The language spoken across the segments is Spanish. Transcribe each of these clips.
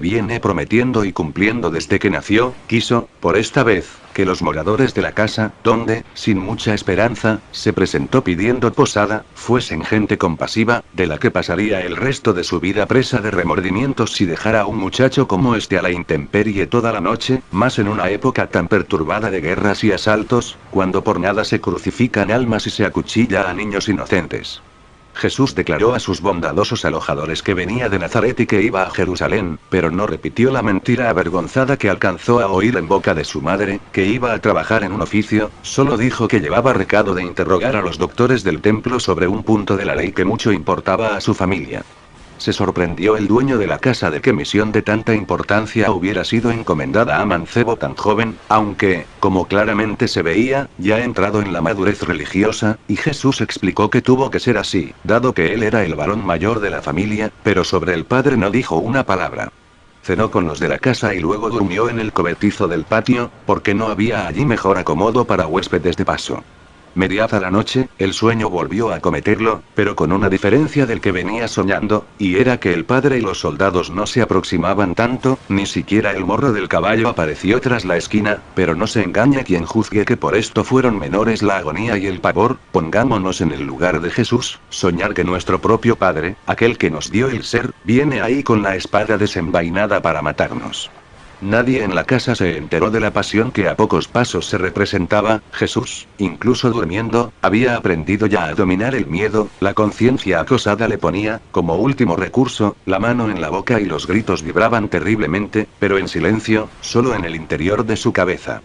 viene prometiendo y cumpliendo desde que nació, quiso, por esta vez, que los moradores de la casa, donde, sin mucha esperanza, se presentó pidiendo posada, fuesen gente compasiva, de la que pasaría el resto de su vida presa de remordimientos si dejara a un muchacho como este a la intemperie toda la noche, más en una época tan perturbada de guerras y asaltos, cuando por nada se crucifican almas y se acuchilla a niños inocentes. Jesús declaró a sus bondadosos alojadores que venía de Nazaret y que iba a Jerusalén, pero no repitió la mentira avergonzada que alcanzó a oír en boca de su madre, que iba a trabajar en un oficio, solo dijo que llevaba recado de interrogar a los doctores del templo sobre un punto de la ley que mucho importaba a su familia. Se sorprendió el dueño de la casa de que misión de tanta importancia hubiera sido encomendada a mancebo tan joven, aunque, como claramente se veía, ya entrado en la madurez religiosa, y Jesús explicó que tuvo que ser así, dado que él era el varón mayor de la familia, pero sobre el padre no dijo una palabra. Cenó con los de la casa y luego durmió en el cobertizo del patio, porque no había allí mejor acomodo para huéspedes de paso. Mediada la noche, el sueño volvió a acometerlo, pero con una diferencia del que venía soñando, y era que el padre y los soldados no se aproximaban tanto, ni siquiera el morro del caballo apareció tras la esquina, pero no se engaña quien juzgue que por esto fueron menores la agonía y el pavor. Pongámonos en el lugar de Jesús, soñar que nuestro propio Padre, aquel que nos dio el ser, viene ahí con la espada desenvainada para matarnos. Nadie en la casa se enteró de la pasión que a pocos pasos se representaba. Jesús, incluso durmiendo, había aprendido ya a dominar el miedo, la conciencia acosada le ponía, como último recurso, la mano en la boca y los gritos vibraban terriblemente, pero en silencio, solo en el interior de su cabeza.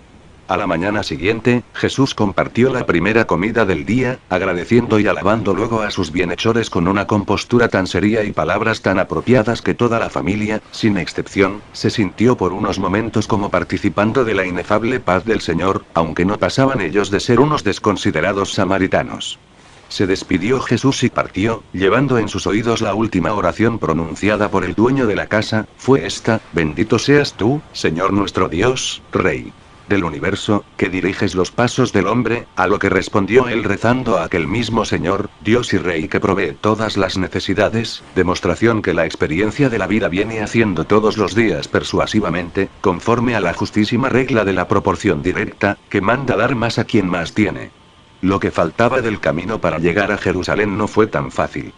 A la mañana siguiente, Jesús compartió la primera comida del día, agradeciendo y alabando luego a sus bienhechores con una compostura tan seria y palabras tan apropiadas que toda la familia, sin excepción, se sintió por unos momentos como participando de la inefable paz del Señor, aunque no pasaban ellos de ser unos desconsiderados samaritanos. Se despidió Jesús y partió, llevando en sus oídos la última oración pronunciada por el dueño de la casa, fue esta: bendito seas tú, Señor nuestro Dios, Rey del universo, que diriges los pasos del hombre, a lo que respondió él rezando a aquel mismo Señor, Dios y Rey que provee todas las necesidades, demostración que la experiencia de la vida viene haciendo todos los días persuasivamente, conforme a la justísima regla de la proporción directa, que manda dar más a quien más tiene. Lo que faltaba del camino para llegar a Jerusalén no fue tan fácil.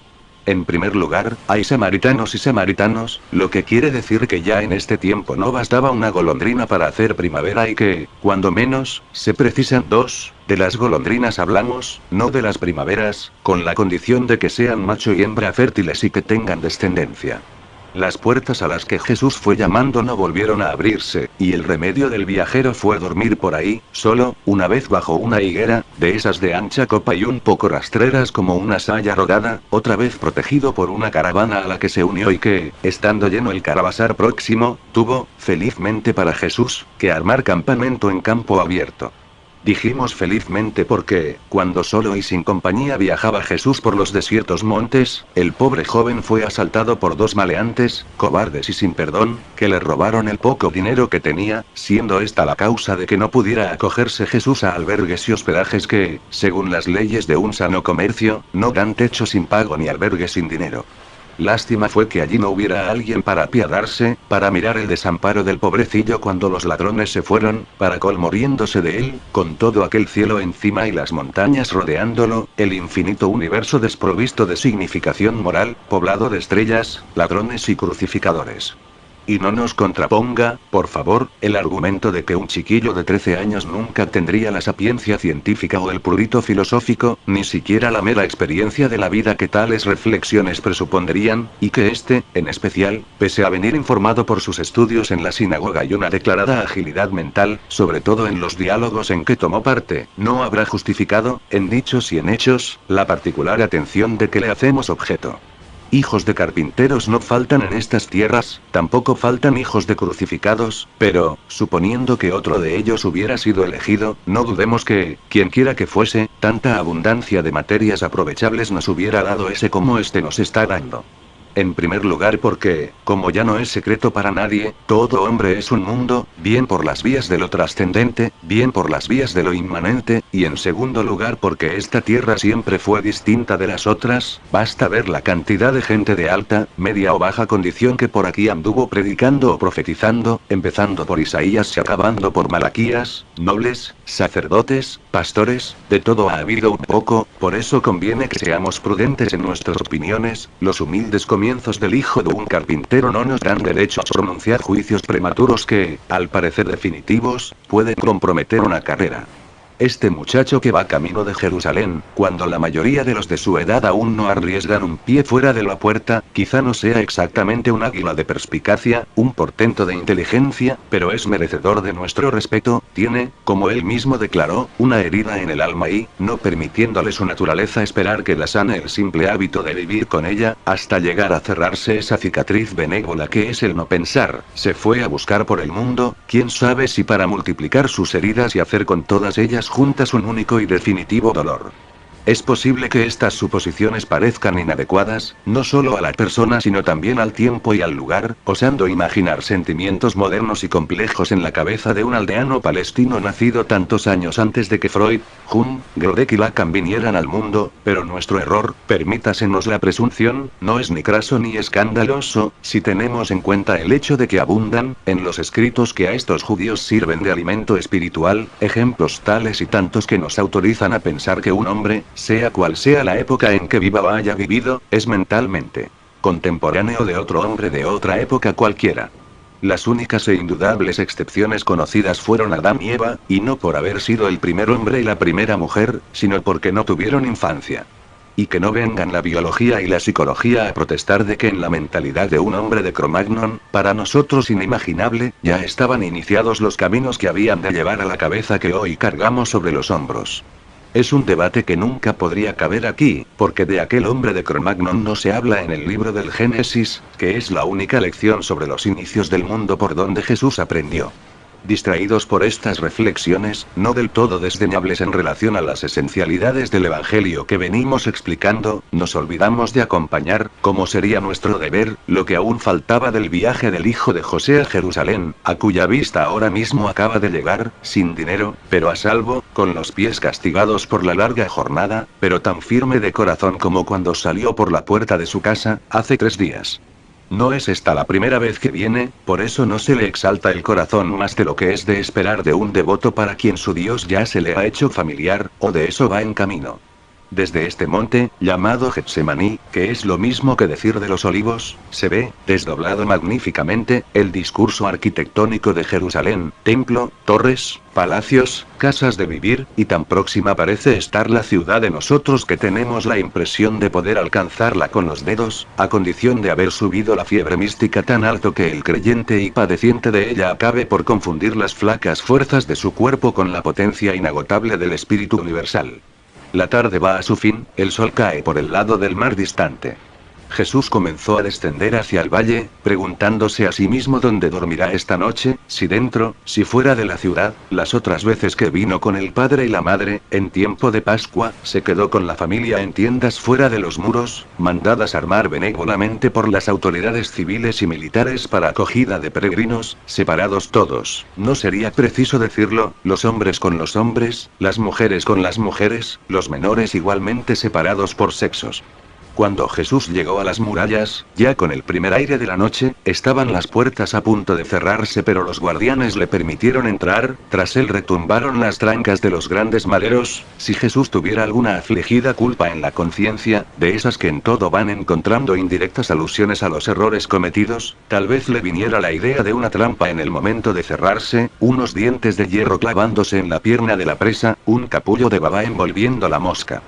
En primer lugar, hay samaritanos y samaritanos, lo que quiere decir que ya en este tiempo no bastaba una golondrina para hacer primavera y que, cuando menos, se precisan dos. De las golondrinas hablamos, no de las primaveras, con la condición de que sean macho y hembra fértiles y que tengan descendencia. Las puertas a las que Jesús fue llamando no volvieron a abrirse, y el remedio del viajero fue dormir por ahí, solo, una vez bajo una higuera, de esas de ancha copa y un poco rastreras como una saya rodada, otra vez protegido por una caravana a la que se unió y que, estando lleno el caravasar próximo, tuvo, felizmente para Jesús, que armar campamento en campo abierto. Dijimos felizmente porque, cuando solo y sin compañía viajaba Jesús por los desiertos montes, el pobre joven fue asaltado por dos maleantes, cobardes y sin perdón, que le robaron el poco dinero que tenía, siendo esta la causa de que no pudiera acogerse Jesús a albergues y hospedajes que, según las leyes de un sano comercio, no dan techo sin pago ni albergue sin dinero. Lástima fue que allí no hubiera alguien para apiadarse, para mirar el desamparo del pobrecillo cuando los ladrones se fueron, para colmo riéndose de él, con todo aquel cielo encima y las montañas rodeándolo, el infinito universo desprovisto de significación moral, poblado de estrellas, ladrones y crucificadores. Y no nos contraponga, por favor, el argumento de que un chiquillo de 13 años nunca tendría la sapiencia científica o el prurito filosófico, ni siquiera la mera experiencia de la vida que tales reflexiones presupondrían, y que éste, en especial, pese a venir informado por sus estudios en la sinagoga y una declarada agilidad mental, sobre todo en los diálogos en que tomó parte, no habrá justificado, en dichos y en hechos, la particular atención de que le hacemos objeto. Hijos de carpinteros no faltan en estas tierras, tampoco faltan hijos de crucificados, pero, suponiendo que otro de ellos hubiera sido elegido, no dudemos que, quienquiera que fuese, tanta abundancia de materias aprovechables nos hubiera dado ese como este nos está dando. En primer lugar porque, como ya no es secreto para nadie, todo hombre es un mundo, bien por las vías de lo trascendente, bien por las vías de lo inmanente, y en segundo lugar porque esta tierra siempre fue distinta de las otras, basta ver la cantidad de gente de alta, media o baja condición que por aquí anduvo predicando o profetizando, empezando por Isaías y acabando por Malaquías, nobles, sacerdotes, pastores, de todo ha habido un poco, por eso conviene que seamos prudentes en nuestras opiniones. Los humildes comienzos del hijo de un carpintero no nos dan derecho a pronunciar juicios prematuros que, al parecer definitivos, pueden comprometer una carrera. Este muchacho que va camino de Jerusalén, cuando la mayoría de los de su edad aún no arriesgan un pie fuera de la puerta, quizá no sea exactamente un águila de perspicacia, un portento de inteligencia, pero es merecedor de nuestro respeto. Tiene, como él mismo declaró, una herida en el alma y, no permitiéndole su naturaleza esperar que la sane el simple hábito de vivir con ella, hasta llegar a cerrarse esa cicatriz benévola que es el no pensar, se fue a buscar por el mundo, quién sabe si para multiplicar sus heridas y hacer con todas ellas juntas un único y definitivo dolor. Es posible que estas suposiciones parezcan inadecuadas, no solo a la persona sino también al tiempo y al lugar, osando imaginar sentimientos modernos y complejos en la cabeza de un aldeano palestino nacido tantos años antes de que Freud, Jung, Grodek y Lacan vinieran al mundo, pero nuestro error, permítasenos la presunción, no es ni craso ni escandaloso, si tenemos en cuenta el hecho de que abundan, en los escritos que a estos judíos sirven de alimento espiritual, ejemplos tales y tantos que nos autorizan a pensar que un hombre, sea cual sea la época en que viva o haya vivido, es mentalmente contemporáneo de otro hombre de otra época cualquiera. Las únicas e indudables excepciones conocidas fueron Adán y Eva, y no por haber sido el primer hombre y la primera mujer, sino porque no tuvieron infancia. Y que no vengan la biología y la psicología a protestar de que en la mentalidad de un hombre de Cromagnon, para nosotros inimaginable, ya estaban iniciados los caminos que habían de llevar a la cabeza que hoy cargamos sobre los hombros. Es un debate que nunca podría caber aquí, porque de aquel hombre de Cromagnon no se habla en el libro del Génesis, que es la única lección sobre los inicios del mundo por donde Jesús aprendió. Distraídos por estas reflexiones, no del todo desdeñables en relación a las esencialidades del Evangelio que venimos explicando, nos olvidamos de acompañar, como sería nuestro deber, lo que aún faltaba del viaje del hijo de José a Jerusalén, a cuya vista ahora mismo acaba de llegar, sin dinero, pero a salvo, con los pies castigados por la larga jornada, pero tan firme de corazón como cuando salió por la puerta de su casa, hace 3 días. No es esta la primera vez que viene, por eso no se le exalta el corazón más de lo que es de esperar de un devoto para quien su Dios ya se le ha hecho familiar, o de eso va en camino. Desde este monte, llamado Getsemaní, que es lo mismo que decir de los olivos, se ve, desdoblado magníficamente, el discurso arquitectónico de Jerusalén, templo, torres, palacios, casas de vivir, y tan próxima parece estar la ciudad de nosotros que tenemos la impresión de poder alcanzarla con los dedos, a condición de haber subido la fiebre mística tan alto que el creyente y padeciente de ella acabe por confundir las flacas fuerzas de su cuerpo con la potencia inagotable del espíritu universal. La tarde va a su fin, el sol cae por el lado del mar distante. Jesús comenzó a descender hacia el valle, preguntándose a sí mismo dónde dormirá esta noche, si dentro, si fuera de la ciudad. Las otras veces que vino con el padre y la madre, en tiempo de Pascua, se quedó con la familia en tiendas fuera de los muros, mandadas armar benévolamente por las autoridades civiles y militares para acogida de peregrinos, separados todos, no sería preciso decirlo, los hombres con los hombres, las mujeres con las mujeres, los menores igualmente separados por sexos. Cuando Jesús llegó a las murallas, ya con el primer aire de la noche, estaban las puertas a punto de cerrarse, pero los guardianes le permitieron entrar. Tras él retumbaron las trancas de los grandes maderos. Si Jesús tuviera alguna afligida culpa en la conciencia, de esas que en todo van encontrando indirectas alusiones a los errores cometidos, tal vez le viniera la idea de una trampa en el momento de cerrarse, unos dientes de hierro clavándose en la pierna de la presa, un capullo de baba envolviendo la mosca.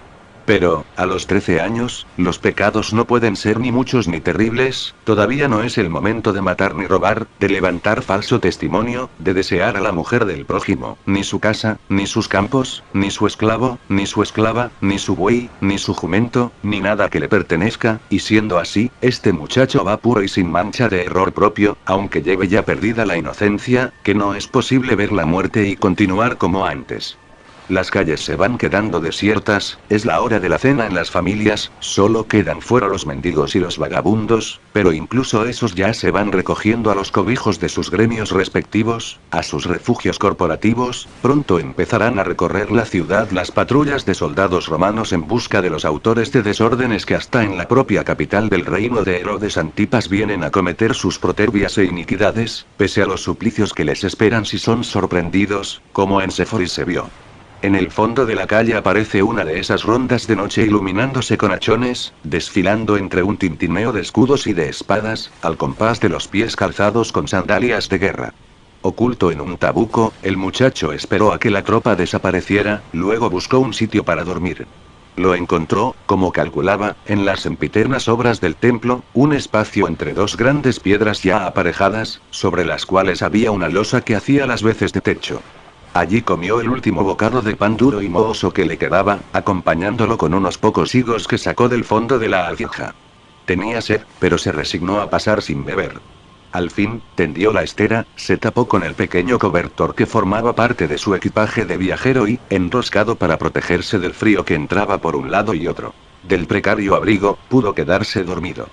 Pero, a los 13 años, los pecados no pueden ser ni muchos ni terribles, todavía no es el momento de matar ni robar, de levantar falso testimonio, de desear a la mujer del prójimo, ni su casa, ni sus campos, ni su esclavo, ni su esclava, ni su buey, ni su jumento, ni nada que le pertenezca, y siendo así, este muchacho va puro y sin mancha de error propio, aunque lleve ya perdida la inocencia, que no es posible ver la muerte y continuar como antes. Las calles se van quedando desiertas, es la hora de la cena en las familias, solo quedan fuera los mendigos y los vagabundos, pero incluso esos ya se van recogiendo a los cobijos de sus gremios respectivos, a sus refugios corporativos, pronto empezarán a recorrer la ciudad las patrullas de soldados romanos en busca de los autores de desórdenes que hasta en la propia capital del reino de Herodes Antipas vienen a cometer sus protervias e iniquidades, pese a los suplicios que les esperan si son sorprendidos, como en Séforis se vio. En el fondo de la calle aparece una de esas rondas de noche iluminándose con hachones, desfilando entre un tintineo de escudos y de espadas, al compás de los pies calzados con sandalias de guerra. Oculto en un tabuco, el muchacho esperó a que la tropa desapareciera, luego buscó un sitio para dormir. Lo encontró, como calculaba, en las sempiternas obras del templo, un espacio entre dos grandes piedras ya aparejadas, sobre las cuales había una losa que hacía las veces de techo. Allí comió el último bocado de pan duro y mohoso que le quedaba, acompañándolo con unos pocos higos que sacó del fondo de la alforja. Tenía sed, pero se resignó a pasar sin beber. Al fin, tendió la estera, se tapó con el pequeño cobertor que formaba parte de su equipaje de viajero y, enroscado para protegerse del frío que entraba por un lado y otro del precario abrigo, pudo quedarse dormido.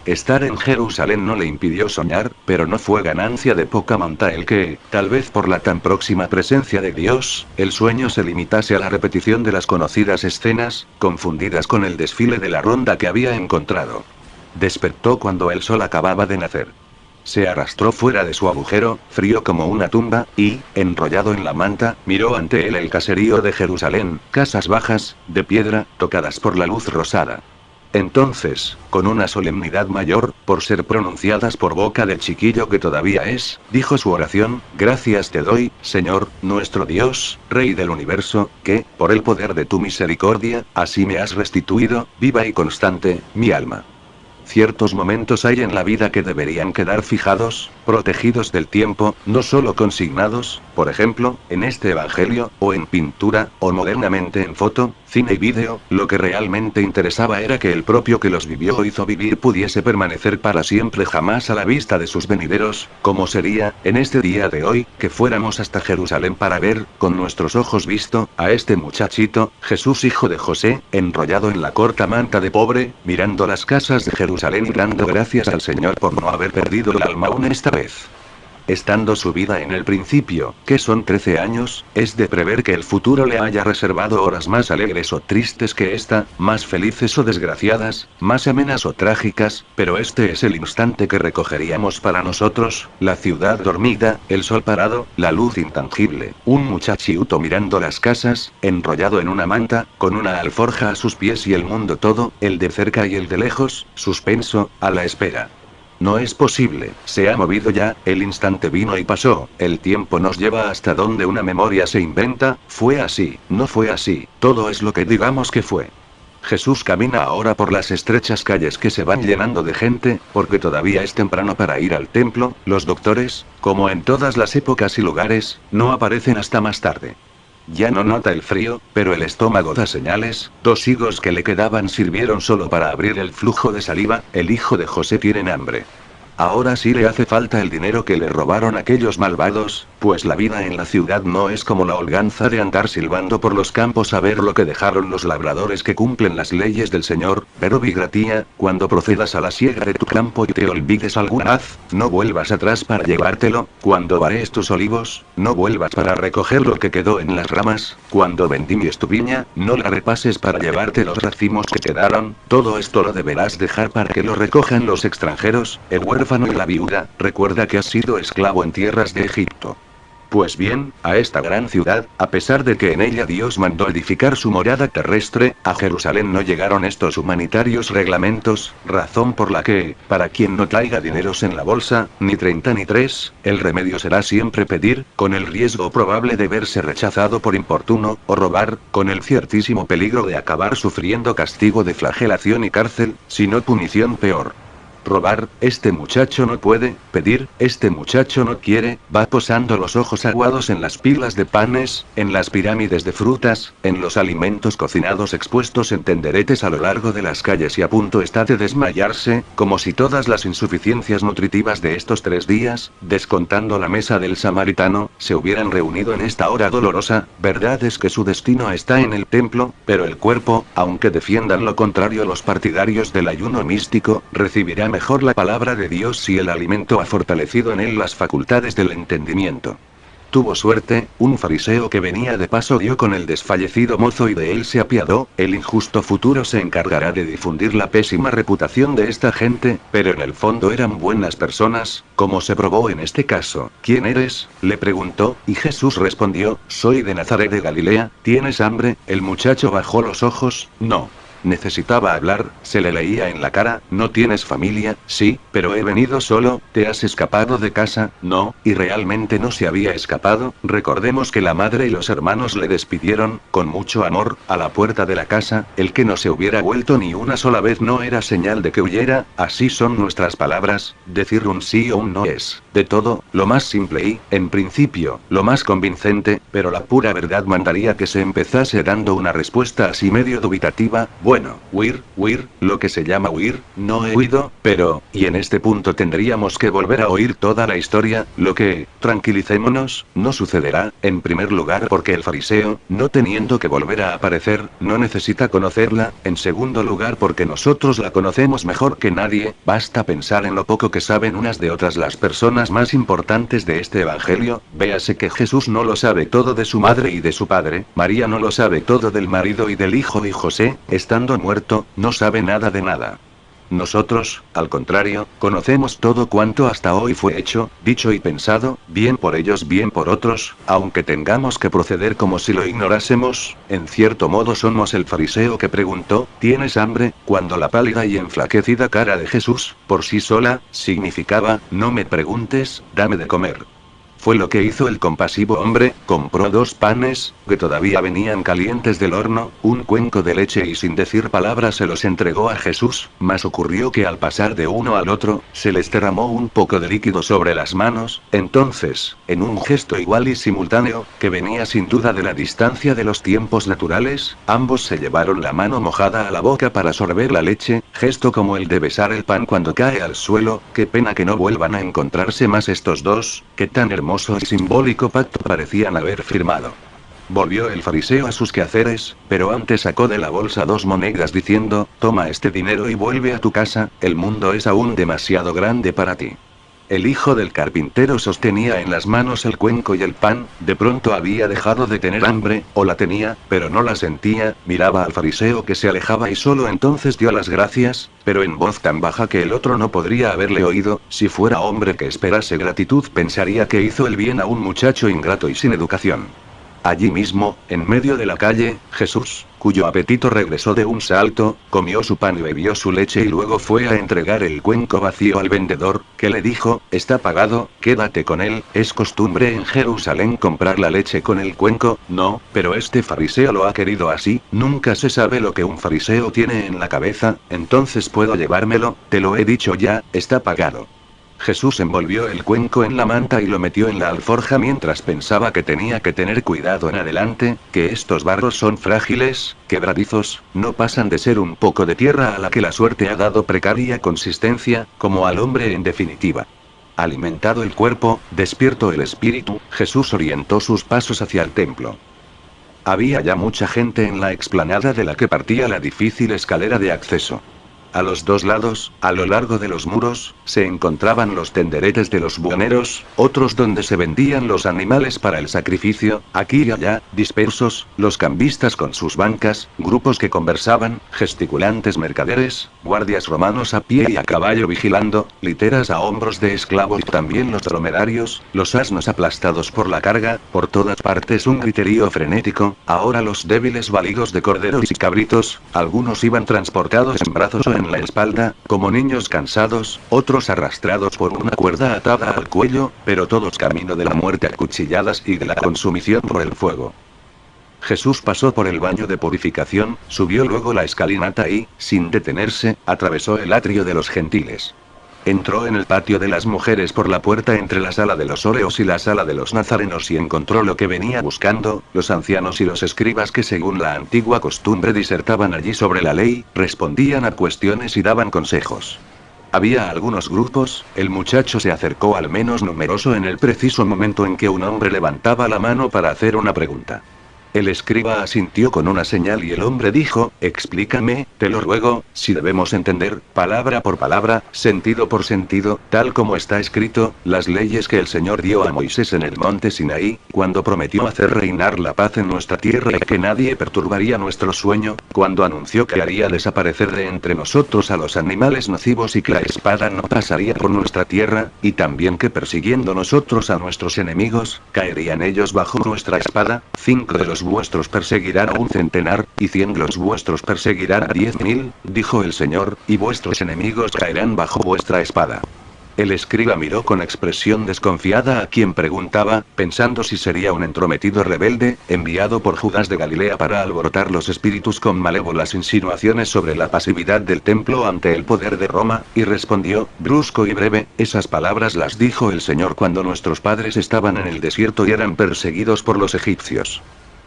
Estar en Jerusalén no le impidió soñar, pero no fue ganancia de poca monta el que, tal vez por la tan próxima presencia de Dios, el sueño se limitase a la repetición de las conocidas escenas, confundidas con el desfile de la ronda que había encontrado. Despertó cuando el sol acababa de nacer. Se arrastró fuera de su agujero, frío como una tumba, y, enrollado en la manta, miró ante él el caserío de Jerusalén, casas bajas, de piedra, tocadas por la luz rosada. Entonces, con una solemnidad mayor, por ser pronunciadas por boca del chiquillo que todavía es, dijo su oración: gracias te doy, Señor, nuestro Dios, Rey del universo, que, por el poder de tu misericordia, así me has restituido, viva y constante, mi alma. Ciertos momentos hay en la vida que deberían quedar fijados, protegidos del tiempo, no solo consignados, por ejemplo, en este evangelio, o en pintura, o modernamente en foto, cine y vídeo. Lo que realmente interesaba era que el propio que los vivió o hizo vivir pudiese permanecer para siempre jamás a la vista de sus venideros, como sería, en este día de hoy, que fuéramos hasta Jerusalén para ver, con nuestros ojos visto, a este muchachito, Jesús hijo de José, enrollado en la corta manta de pobre, mirando las casas de Jerusalén y dando gracias al Señor por no haber perdido el alma aún esta vez. Estando su vida en el principio, que son 13 años, es de prever que el futuro le haya reservado horas más alegres o tristes que esta, más felices o desgraciadas, más amenas o trágicas, pero este es el instante que recogeríamos para nosotros, la ciudad dormida, el sol parado, la luz intangible, un muchachiuto mirando las casas, enrollado en una manta, con una alforja a sus pies y el mundo todo, el de cerca y el de lejos, suspenso, a la espera. No es posible, se ha movido ya, el instante vino y pasó, el tiempo nos lleva hasta donde una memoria se inventa, fue así, no fue así, todo es lo que digamos que fue. Jesús camina ahora por las estrechas calles que se van llenando de gente, porque todavía es temprano para ir al templo. Los doctores, como en todas las épocas y lugares, no aparecen hasta más tarde. Ya no nota el frío, pero el estómago da señales. 2 higos que le quedaban sirvieron solo para abrir el flujo de saliva. El hijo de José tiene hambre. Ahora sí le hace falta el dinero que le robaron aquellos malvados, pues la vida en la ciudad no es como la holganza de andar silbando por los campos a ver lo que dejaron los labradores que cumplen las leyes del Señor. Pero Vigratía, cuando procedas a la siega de tu campo y te olvides algún haz, no vuelvas atrás para llevártelo. Cuando varees tus olivos, no vuelvas para recoger lo que quedó en las ramas. Cuando vendimies tu viña, no la repases para llevarte los racimos que quedaron. Todo esto lo deberás dejar para que lo recojan los extranjeros, el huérfano y la viuda. Recuerda que has sido esclavo en tierras de Egipto. Pues bien, a esta gran ciudad, a pesar de que en ella Dios mandó edificar su morada terrestre, a Jerusalén no llegaron estos humanitarios reglamentos, razón por la que, para quien no traiga dineros en la bolsa, ni 30 ni 3, el remedio será siempre pedir, con el riesgo probable de verse rechazado por importuno, o robar, con el ciertísimo peligro de acabar sufriendo castigo de flagelación y cárcel, si no punición peor. robar, este muchacho no puede, pedir, este muchacho no quiere, va posando los ojos aguados en las pilas de panes, en las pirámides de frutas, en los alimentos cocinados expuestos en tenderetes a lo largo de las calles y a punto está de desmayarse, como si todas las insuficiencias nutritivas de estos 3 días, descontando la mesa del samaritano, se hubieran reunido en esta hora dolorosa. Verdad es que su destino está en el templo, pero el cuerpo, aunque defiendan lo contrario los partidarios del ayuno místico, recibirá mejor la palabra de Dios si el alimento ha fortalecido en él las facultades del entendimiento. Tuvo suerte, un fariseo que venía de paso dio con el desfallecido mozo y de él se apiadó. El injusto futuro se encargará de difundir la pésima reputación de esta gente, pero en el fondo eran buenas personas, como se probó en este caso. ¿Quién eres?, le preguntó, y Jesús respondió, soy de Nazaret de Galilea. ¿Tienes hambre? El muchacho bajó los ojos. No. Necesitaba hablar, se le leía en la cara. ¿No tienes familia? Sí, pero he venido solo. ¿Te has escapado de casa? No, y realmente no se había escapado. Recordemos que la madre y los hermanos le despidieron, con mucho amor, a la puerta de la casa. El que no se hubiera vuelto ni una sola vez no era señal de que huyera. Así son nuestras palabras, decir un sí o un no es, de todo, lo más simple y, en principio, lo más convincente, pero la pura verdad mandaría que se empezase dando una respuesta así medio dubitativa. Bueno, huir, lo que se llama huir, no he huido, pero, y en este punto tendríamos que volver a oír toda la historia, lo que, tranquilicémonos, no sucederá, en primer lugar porque el fariseo, no teniendo que volver a aparecer, no necesita conocerla, en segundo lugar porque nosotros la conocemos mejor que nadie, basta pensar en lo poco que saben unas de otras las personas más importantes de este evangelio. Véase que Jesús no lo sabe todo de su madre y de su padre, María no lo sabe todo del marido y del hijo y José, estando muerto, no sabe nada de nada. Nosotros, al contrario, conocemos todo cuanto hasta hoy fue hecho, dicho y pensado, bien por ellos bien por otros, aunque tengamos que proceder como si lo ignorásemos. En cierto modo somos el fariseo que preguntó, ¿tienes hambre?, cuando la pálida y enflaquecida cara de Jesús, por sí sola, significaba, no me preguntes, dame de comer. Fue lo que hizo el compasivo hombre, compró 2 panes, que todavía venían calientes del horno, un cuenco de leche y sin decir palabra se los entregó a Jesús, mas ocurrió que al pasar de uno al otro, se les derramó un poco de líquido sobre las manos. Entonces, en un gesto igual y simultáneo, que venía sin duda de la distancia de los tiempos naturales, ambos se llevaron la mano mojada a la boca para sorber la leche, gesto como el de besar el pan cuando cae al suelo. Qué pena que no vuelvan a encontrarse más estos dos, que tan hermoso y simbólico pacto parecían haber firmado. Volvió el fariseo a sus quehaceres, pero antes sacó de la bolsa 2 monedas diciendo, toma este dinero y vuelve a tu casa, el mundo es aún demasiado grande para ti. El hijo del carpintero sostenía en las manos el cuenco y el pan. De pronto había dejado de tener hambre, o la tenía, pero no la sentía. Miraba al fariseo que se alejaba y solo entonces dio las gracias, pero en voz tan baja que el otro no podría haberle oído. Si fuera hombre que esperase gratitud pensaría que hizo el bien a un muchacho ingrato y sin educación. Allí mismo, en medio de la calle, Jesús, cuyo apetito regresó de un salto, comió su pan y bebió su leche y luego fue a entregar el cuenco vacío al vendedor, que le dijo, está pagado, quédate con él. ¿Es costumbre en Jerusalén comprar la leche con el cuenco? No, pero este fariseo lo ha querido así. Nunca se sabe lo que un fariseo tiene en la cabeza. Entonces puedo llevármelo, te lo he dicho ya, está pagado. Jesús envolvió el cuenco en la manta y lo metió en la alforja mientras pensaba que tenía que tener cuidado en adelante, que estos barros son frágiles, quebradizos, no pasan de ser un poco de tierra a la que la suerte ha dado precaria consistencia, como al hombre en definitiva. Alimentado el cuerpo, despierto el espíritu, Jesús orientó sus pasos hacia el templo. Había ya mucha gente en la explanada de la que partía la difícil escalera de acceso. A los 2 lados, a lo largo de los muros, se encontraban los tenderetes de los buhoneros, otros donde se vendían los animales para el sacrificio. Aquí y allá, dispersos, los cambistas con sus bancas, grupos que conversaban, gesticulantes mercaderes, guardias romanos a pie y a caballo vigilando, literas a hombros de esclavos y también los dromedarios, los asnos aplastados por la carga, por todas partes un griterío frenético. Ahora los débiles balidos de corderos y cabritos, algunos iban transportados en brazos o en la espalda, como niños cansados, otros arrastrados por una cuerda atada al cuello, pero todos camino de la muerte a cuchilladas y de la consumición por el fuego. Jesús pasó por el baño de purificación, subió luego la escalinata y, sin detenerse, atravesó el atrio de los gentiles. Entró en el patio de las mujeres por la puerta entre la sala de los óleos y la sala de los nazarenos y encontró lo que venía buscando, los ancianos y los escribas que según la antigua costumbre disertaban allí sobre la ley, respondían a cuestiones y daban consejos. Había algunos grupos, el muchacho se acercó al menos numeroso en el preciso momento en que un hombre levantaba la mano para hacer una pregunta. El escriba asintió con una señal y el hombre dijo, explícame, te lo ruego, si debemos entender, palabra por palabra, sentido por sentido, tal como está escrito, las leyes que el Señor dio a Moisés en el monte Sinaí, cuando prometió hacer reinar la paz en nuestra tierra y que nadie perturbaría nuestro sueño, cuando anunció que haría desaparecer de entre nosotros a los animales nocivos y que la espada no pasaría por nuestra tierra, y también que persiguiendo nosotros a nuestros enemigos, caerían ellos bajo nuestra espada, 5 de los vuestros perseguirán a 100, y 100 los vuestros perseguirán a 10.000, dijo el Señor, y vuestros enemigos caerán bajo vuestra espada. El escriba miró con expresión desconfiada a quien preguntaba, pensando si sería un entrometido rebelde, enviado por Judas de Galilea para alborotar los espíritus con malévolas insinuaciones sobre la pasividad del templo ante el poder de Roma, y respondió, brusco y breve, esas palabras las dijo el Señor cuando nuestros padres estaban en el desierto y eran perseguidos por los egipcios.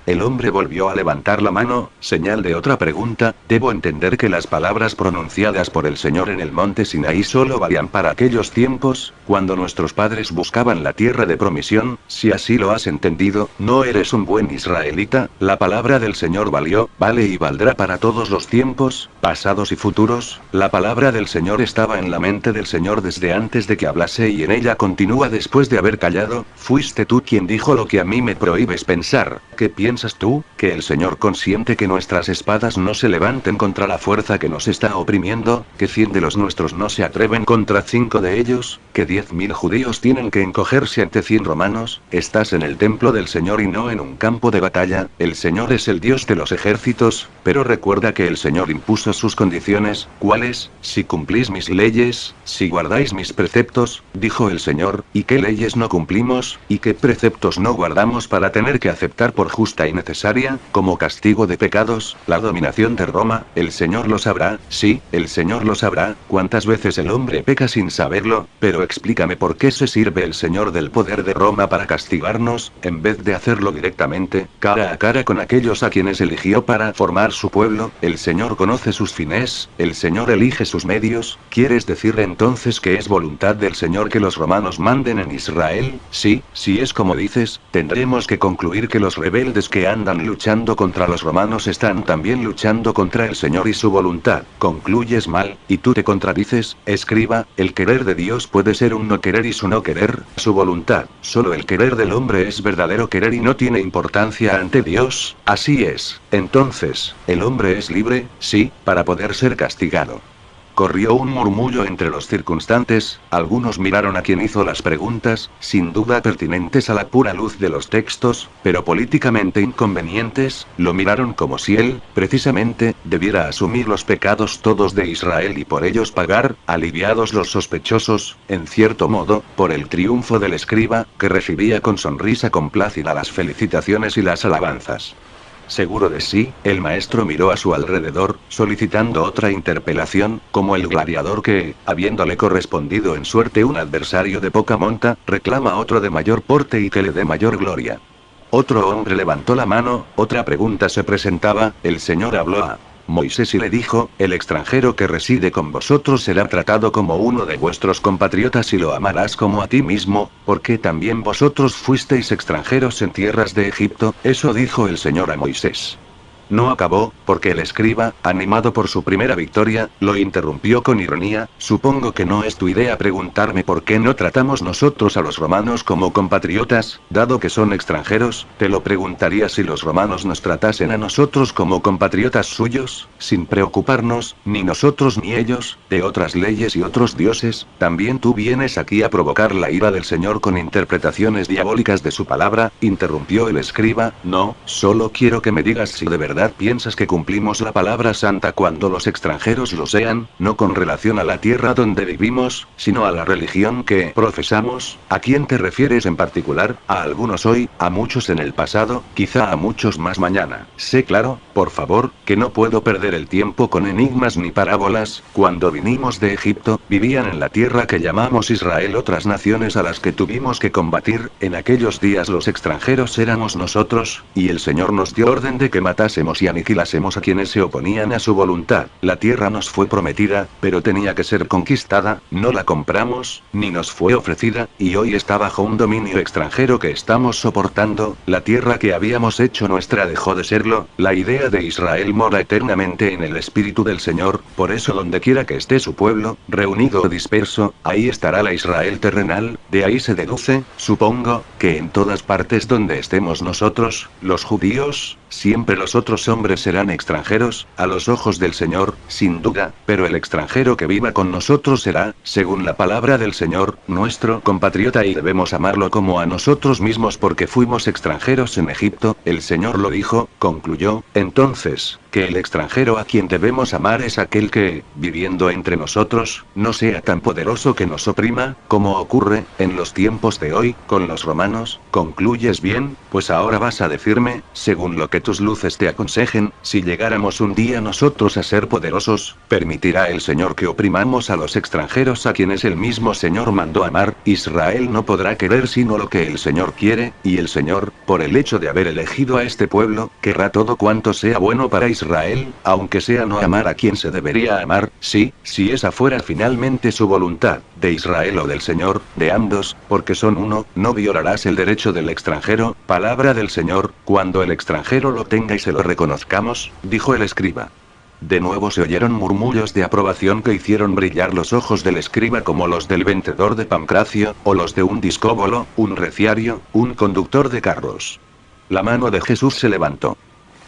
El hombre volvió a levantar la mano, señal de otra pregunta, debo entender que las palabras pronunciadas por el Señor en el monte Sinaí solo valían para aquellos tiempos, cuando nuestros padres buscaban la tierra de promisión, si así lo has entendido, no eres un buen israelita, la palabra del Señor valió, vale y valdrá para todos los tiempos, pasados y futuros, la palabra del Señor estaba en la mente del Señor desde antes de que hablase y en ella continúa después de haber callado, fuiste tú quien dijo lo que a mí me prohíbes pensar, ¿qué piensas tú, que el Señor consiente que nuestras espadas no se levanten contra la fuerza que nos está oprimiendo, que 100 de los nuestros no se atreven contra 5 de ellos, que 10.000 judíos tienen que encogerse ante 100 romanos? Estás en el templo del Señor y no en un campo de batalla, el Señor es el Dios de los ejércitos, pero recuerda que el Señor impuso sus condiciones, ¿cuáles? Si cumplís mis leyes, si guardáis mis preceptos, dijo el Señor, ¿y qué leyes no cumplimos, y qué preceptos no guardamos para tener que aceptar por justa y necesaria, como castigo de pecados, la dominación de Roma? El Señor lo sabrá, sí, el Señor lo sabrá, cuántas veces el hombre peca sin saberlo, pero explícame por qué se sirve el Señor del poder de Roma para castigarnos, en vez de hacerlo directamente, cara a cara con aquellos a quienes eligió para formar su pueblo. El Señor conoce sus fines, el Señor elige sus medios. ¿Quieres decir entonces que es voluntad del Señor que los romanos manden en Israel? Sí, si es como dices, tendremos que concluir que los rebeldes que andan luchando contra los romanos están también luchando contra el Señor y su voluntad. Concluyes mal, y tú te contradices, escriba, el querer de Dios puede ser un no querer y su no querer, su voluntad. Solo el querer del hombre es verdadero querer y no tiene importancia ante Dios, así es. Entonces, ¿el hombre es libre? Sí, para poder ser castigado. Corrió un murmullo entre los circunstantes, algunos miraron a quien hizo las preguntas, sin duda pertinentes a la pura luz de los textos, pero políticamente inconvenientes, lo miraron como si él, precisamente, debiera asumir los pecados todos de Israel y por ellos pagar, aliviados los sospechosos, en cierto modo, por el triunfo del escriba, que recibía con sonrisa complácida las felicitaciones y las alabanzas. Seguro de sí, el maestro miró a su alrededor, solicitando otra interpelación, como el gladiador que, habiéndole correspondido en suerte un adversario de poca monta, reclama otro de mayor porte y que le dé mayor gloria. Otro hombre levantó la mano, otra pregunta se presentaba, el Señor habló a Moisés y le dijo, el extranjero que reside con vosotros será tratado como uno de vuestros compatriotas y lo amarás como a ti mismo, porque también vosotros fuisteis extranjeros en tierras de Egipto, eso dijo el Señor a Moisés. No acabó, porque el escriba, animado por su primera victoria, lo interrumpió con ironía, supongo que no es tu idea preguntarme por qué no tratamos nosotros a los romanos como compatriotas, dado que son extranjeros, te lo preguntaría si los romanos nos tratasen a nosotros como compatriotas suyos, sin preocuparnos, ni nosotros ni ellos, de otras leyes y otros dioses. También tú vienes aquí a provocar la ira del Señor con interpretaciones diabólicas de su palabra, interrumpió el escriba, no, solo quiero que me digas si de verdad verdad piensas que cumplimos la palabra santa cuando los extranjeros lo sean, no con relación a la tierra donde vivimos, sino a la religión que profesamos? ¿A quién te refieres en particular? A algunos hoy, a muchos en el pasado, quizá a muchos más mañana. Sé claro, por favor, que no puedo perder el tiempo con enigmas ni parábolas. Cuando vinimos de Egipto, vivían en la tierra que llamamos Israel otras naciones a las que tuvimos que combatir. En aquellos días los extranjeros éramos nosotros, y el Señor nos dio orden de que matásemos y aniquilásemos a quienes se oponían a su voluntad. La tierra nos fue prometida, pero tenía que ser conquistada, no la compramos, ni nos fue ofrecida, y hoy está bajo un dominio extranjero que estamos soportando. La tierra que habíamos hecho nuestra dejó de serlo. La idea de Israel mora eternamente en el espíritu del Señor, por eso donde quiera que esté su pueblo, reunido o disperso, ahí estará la Israel terrenal. De ahí se deduce, supongo, que en todas partes donde estemos nosotros, los judíos, siempre los otros hombres serán extranjeros, a los ojos del Señor, sin duda, pero el extranjero que viva con nosotros será, según la palabra del Señor, nuestro compatriota y debemos amarlo como a nosotros mismos porque fuimos extranjeros en Egipto. El Señor lo dijo, concluyó, entonces, que el extranjero a quien debemos amar es aquel que, viviendo entre nosotros, no sea tan poderoso que nos oprima, como ocurre, en los tiempos de hoy, con los romanos. ¿Concluyes bien? Pues ahora vas a decirme, según lo que tus luces te aconsejen, si llegáramos un día nosotros a ser poderosos, ¿permitirá el Señor que oprimamos a los extranjeros a quienes el mismo Señor mandó amar? Israel no podrá querer sino lo que el Señor quiere, y el Señor, por el hecho de haber elegido a este pueblo, querrá todo cuanto sea bueno para Israel, aunque sea no amar a quien se debería amar. Sí, si esa fuera finalmente su voluntad, de Israel o del Señor, de ambos, porque son uno, no violarás el derecho del extranjero. Palabra del Señor, cuando el extranjero lo tenga y se lo reconozcamos, dijo el escriba. De nuevo se oyeron murmullos de aprobación que hicieron brillar los ojos del escriba como los del vendedor de Pancracio, o los de un discóbolo, un reciario, un conductor de carros. La mano de Jesús se levantó.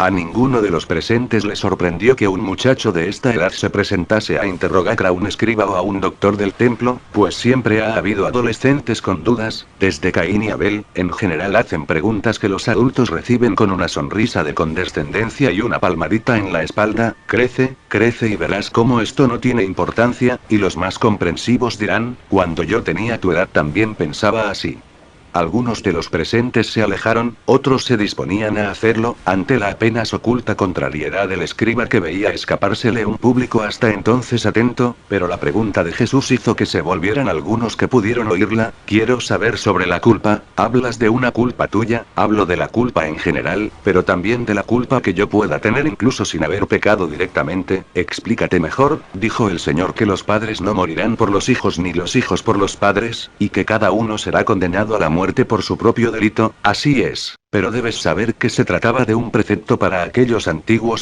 A ninguno de los presentes le sorprendió que un muchacho de esta edad se presentase a interrogar a un escriba o a un doctor del templo, pues siempre ha habido adolescentes con dudas. Desde Caín y Abel, en general hacen preguntas que los adultos reciben con una sonrisa de condescendencia y una palmadita en la espalda. Crece, crece y verás cómo esto no tiene importancia, y los más comprensivos dirán, cuando yo tenía tu edad también pensaba así. Algunos de los presentes se alejaron, otros se disponían a hacerlo, ante la apenas oculta contrariedad del escriba que veía escapársele un público hasta entonces atento, pero la pregunta de Jesús hizo que se volvieran algunos que pudieron oírla. Quiero saber sobre la culpa. ¿Hablas de una culpa tuya? Hablo de la culpa en general, pero también de la culpa que yo pueda tener incluso sin haber pecado directamente. Explícate mejor, dijo el Señor, que los padres no morirán por los hijos ni los hijos por los padres, y que cada uno será condenado a la muerte por su propio delito. Así es, pero debes saber que se trataba de un precepto para aquellos antiguos